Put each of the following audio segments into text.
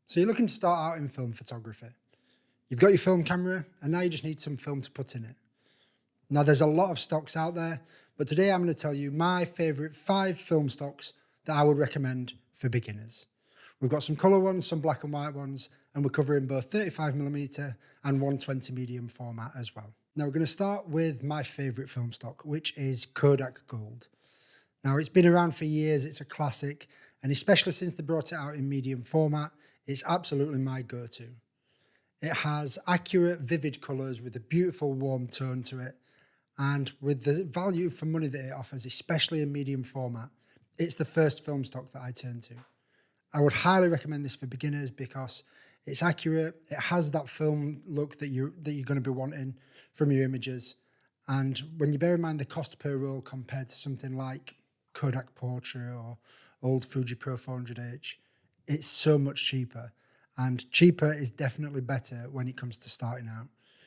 So you're looking to start out in film photography. You've got your film camera and now you just need some film to put in it. Now there's a lot of stocks out there, but today I'm going to tell you my favourite 5 film stocks that I would recommend for beginners. We've got some colour ones, some black and white ones, and we're covering both 35mm and 120 medium format as well. Now we're going to start with my favourite film stock, which is Kodak Gold. Now it's been around for years, it's a classic, and especially since they brought it out in medium format, it's absolutely my go-to. It has accurate, vivid colours with a beautiful warm tone to it, and with the value for money that it offers, especially in medium format, it's the first film stock that I turn to. I would highly recommend this for beginners because it's accurate, it has that film look that you're going to be wanting from your images, and when you bear in mind the cost per roll compared to something like Kodak Portrait or old Fuji Pro 400H, it's so much cheaper. And cheaper is definitely better when it comes to starting out.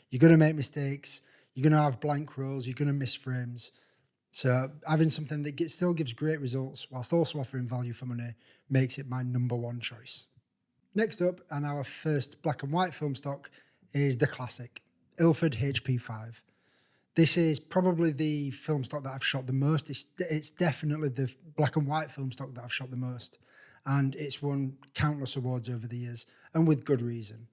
You're going to make mistakes, you're going to have blank rolls, you're going to miss frames. So having something that still gives great results whilst also offering value for money makes it my #1 choice. Next up, and our first black and white film stock, is the classic, Ilford HP5. This is probably the film stock that I've shot the most. It's definitely the black and white film stock that I've shot the most. And it's won countless awards over the years, and with good reason.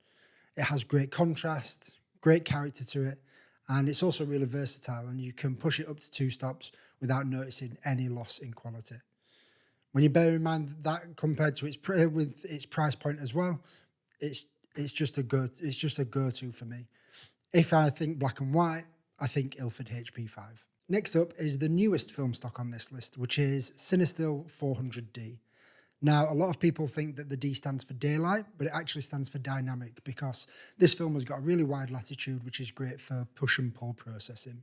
It has great contrast, great character to it, and it's also really versatile, and you can push it up to 2 stops without noticing any loss in quality. When you bear in mind that compared to its price point as well, it's just a go-to for me. If I think black and white, I think Ilford HP5. Next up is the newest film stock on this list, which is Cinestill 400D. Now, a lot of people think that the D stands for daylight, but it actually stands for dynamic because this film has got a really wide latitude, which is great for push and pull processing.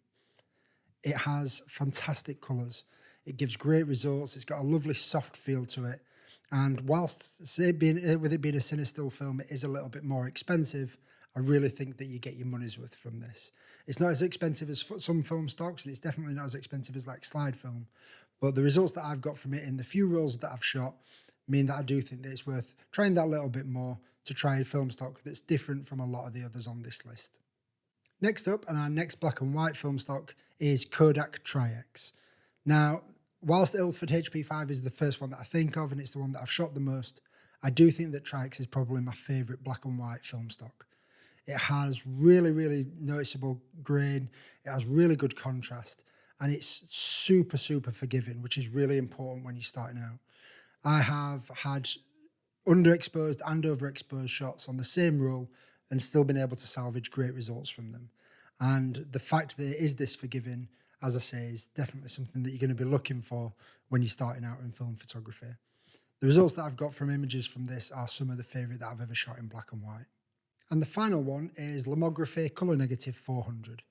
It has fantastic colours. It gives great results. It's got a lovely soft feel to it. And whilst with it being a Cinestill film, it is a little bit more expensive, I really think that you get your money's worth from this. It's not as expensive as some film stocks, and it's definitely not as expensive as like slide film. But the results that I've got from it in the few rolls that I've shot mean that I do think that it's worth trying that little bit more to try a film stock that's different from a lot of the others on this list. Next up, and our next black and white film stock, is Kodak Triax. Now, whilst Ilford HP5 is the first one that I think of and it's the one that I've shot the most, I do think that Triax is probably my favourite black and white film stock. It has really, really noticeable grain, it has really good contrast, and it's super, super forgiving, which is really important when you're starting out. I have had underexposed and overexposed shots on the same roll and still been able to salvage great results from them. And the fact that it is this forgiving, as I say, is definitely something that you're going to be looking for when you're starting out in film photography. The results that I've got from images from this are some of the favourite that I've ever shot in black and white. And the final one is Lamography Colour Negative 400.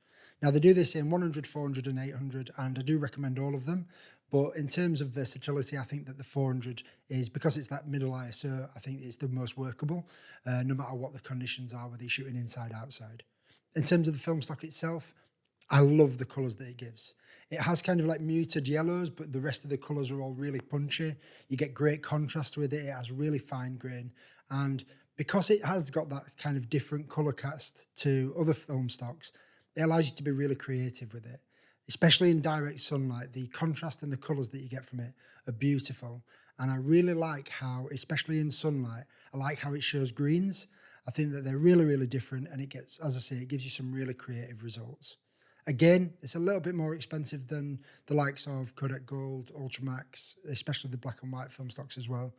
Now they do this in 100, 400 and 800, and I do recommend all of them. But in terms of versatility, I think that the 400 is, because it's that middle ISO, I think it's the most workable, no matter what the conditions are, whether you're shooting inside, outside. In terms of the film stock itself, I love the colours that it gives. It has kind of like muted yellows, but the rest of the colours are all really punchy. You get great contrast with it. It has really fine grain. And because it has got that kind of different colour cast to other film stocks, it allows you to be really creative with it. Especially in direct sunlight, the contrast and the colours that you get from it are beautiful. And I really like how, especially in sunlight, I like how it shows greens. I think that they're really, really different, and it gets, as I say, it gives you some really creative results. Again, it's a little bit more expensive than the likes of Kodak Gold, Ultramax, especially the black and white film stocks as well.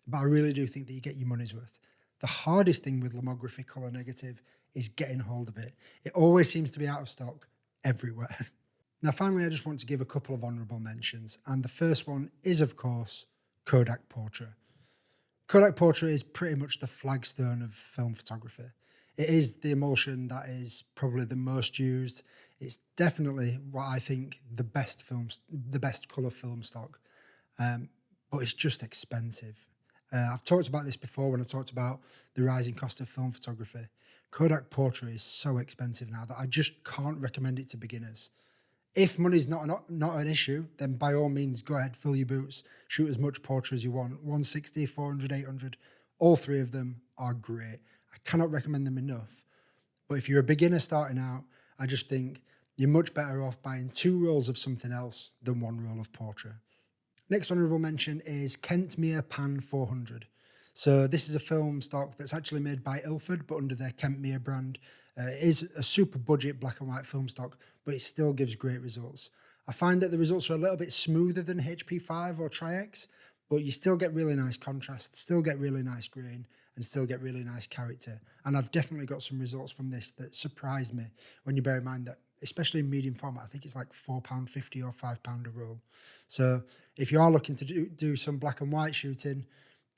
But I really do think that you get your money's worth. The hardest thing with Lamography Colour Negative is getting hold of it. It always seems to be out of stock everywhere. Now, finally, I just want to give a couple of honourable mentions, and the first one is, of course, Kodak Portrait. Kodak Portrait is pretty much the flagstone of film photography. It is the emulsion that is probably the most used. It's definitely what I think the best colour film stock, but it's just expensive. I've talked about this before when I talked about the rising cost of film photography. Kodak Portrait is so expensive now that I just can't recommend it to beginners. If money's not an issue, then by all means, go ahead, fill your boots, shoot as much portrait as you want. 160, 400, 800, All three of them are great. I cannot recommend them enough. But if you're a beginner starting out, I just think you're much better off buying 2 rolls of something else than 1 roll of Portrait. Next honourable mention is Kentmere Pan 400. So this is a film stock that's actually made by Ilford, but under their Kentmere brand. It is a super budget black and white film stock, but it still gives great results. I find that the results are a little bit smoother than HP5 or Triax, but you still get really nice contrast, still get really nice grain, and still get really nice character. And I've definitely got some results from this that surprised me when you bear in mind that, especially in medium format, I think it's like £4.50 or £5 a roll. So if you are looking to do some black and white shooting,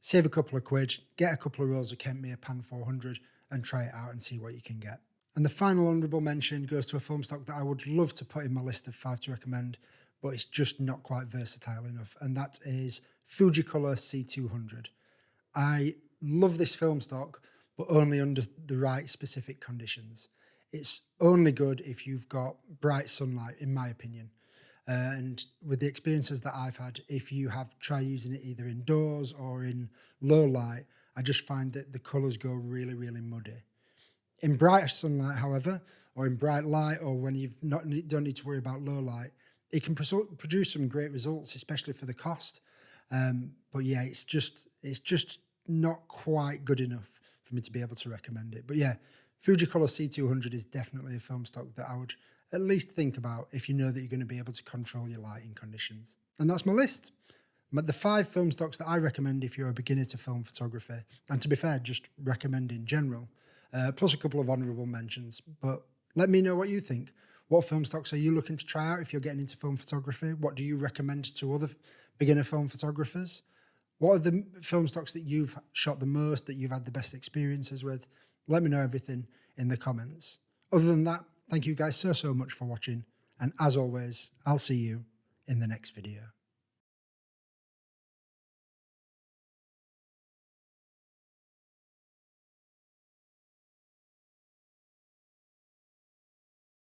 save a couple of quid, get a couple of rolls of Kentmere Pan 400 and try it out and see what you can get. And the final honourable mention goes to a film stock that I would love to put in my list of 5 to recommend, but it's just not quite versatile enough, and that is Fujicolor C200. I love this film stock, but only under the right specific conditions. It's only good if you've got bright sunlight, in my opinion. And with the experiences that I've had, if you have tried using it either indoors or in low light, I just find that the colours go really, really muddy. In bright sunlight, however, or in bright light, or when you don't need to worry about low light, it can produce some great results, especially for the cost. But yeah, it's just not quite good enough for me to be able to recommend it. But yeah, Fujicolor C200 is definitely a film stock that I would at least think about if you know that you're going to be able to control your lighting conditions. And that's my list. But the 5 film stocks that I recommend if you're a beginner to film photography, and to be fair, just recommend in general, plus a couple of honourable mentions. But let me know what you think. What film stocks are you looking to try out if you're getting into film photography? What do you recommend to other beginner film photographers? What are the film stocks that you've shot the most, that you've had the best experiences with? Let me know everything in the comments. Other than that, thank you guys so much for watching. And as always, I'll see you in the next video.